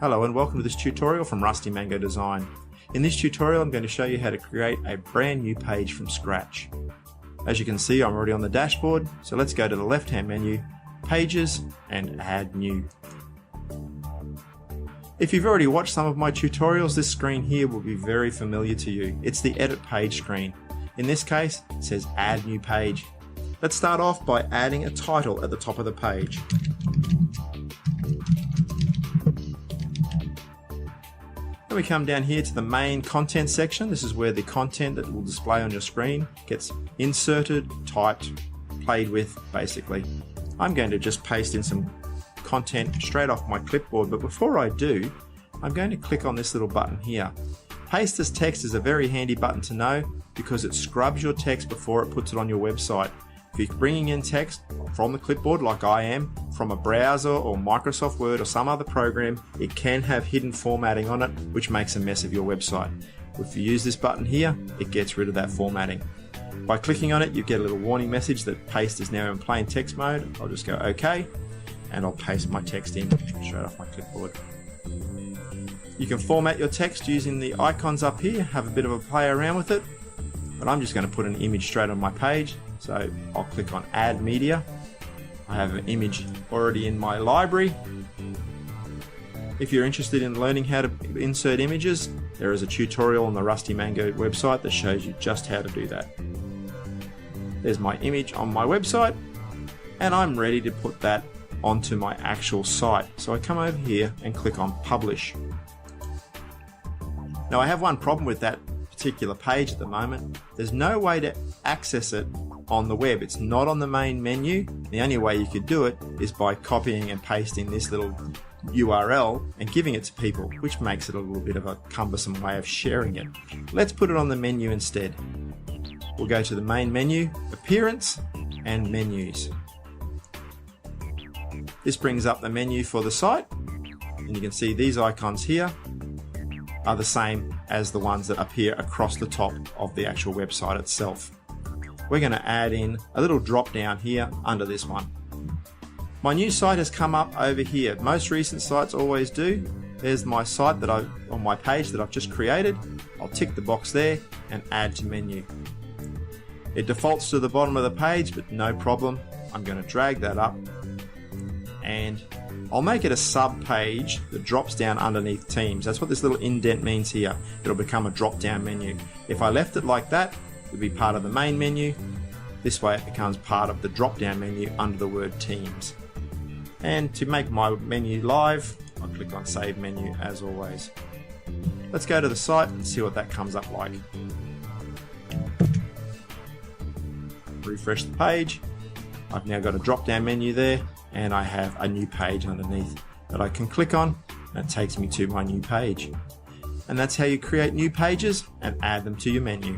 Hello and welcome to this tutorial from Rusty Mango Design. In this tutorial I'm going to show you how to create a brand new page from scratch. As you can see, I'm already on the dashboard, so let's go to the left hand menu, Pages, and Add New. If you've already watched some of my tutorials, this screen here will be very familiar to you. It's the Edit Page screen. In this case, it says Add New Page. Let's start off by adding a title at the top of the page. Then we come down here to the main content section. This is where the content that will display on your screen gets inserted, typed, played with, basically. I'm going to just paste in some content straight off my clipboard, but before I do, I'm going to click on this little button here. Paste as text is a very handy button to know because it scrubs your text before it puts it on your website. If you're bringing in text from the clipboard like I am, from a browser or Microsoft Word or some other program, it can have hidden formatting on it, which makes a mess of your website. If you use this button here, it gets rid of that formatting. By clicking on it, you get a little warning message that paste is now in plain text mode. I'll just go OK, and I'll paste my text in straight off my clipboard. You can format your text using the icons up here, have a bit of a play around with it, but I'm just going to put an image straight on my page. So I'll click on Add Media. I have an image already in my library. If you're interested in learning how to insert images, there is a tutorial on the Rusty Mango website that shows you just how to do that. There's my image on my website, and I'm ready to put that onto my actual site. So I come over here and click on Publish. Now I have one problem with that particular page at the moment. There's no way to access it on the web. It's not on the main menu. The only way you could do it is by copying and pasting this little URL and giving it to people, which makes it a little bit of a cumbersome way of sharing it. Let's put it on the menu instead. We'll go to the main menu, Appearance, and Menus. This brings up the menu for the site, and you can see these icons here are the same as the ones that appear across the top of the actual website itself. We're going to add in a little drop down here under this one. My new site has come up over here. Most recent sites always do. There's my site on my page that I've just created. I'll tick the box there and add to menu. It defaults to the bottom of the page, but no problem. I'm going to drag that up and I'll make it a sub page that drops down underneath Teams. That's what this little indent means here. It'll become a drop down menu. If I left it like that, it would be part of the main menu. This way it becomes part of the drop down menu under the word Teams. And to make my menu live, I'll click on Save Menu as always. Let's go to the site and see what that comes up like. Refresh the page. I've now got a drop down menu there, and I have a new page underneath that I can click on, and it takes me to my new page. And that's how you create new pages and add them to your menu.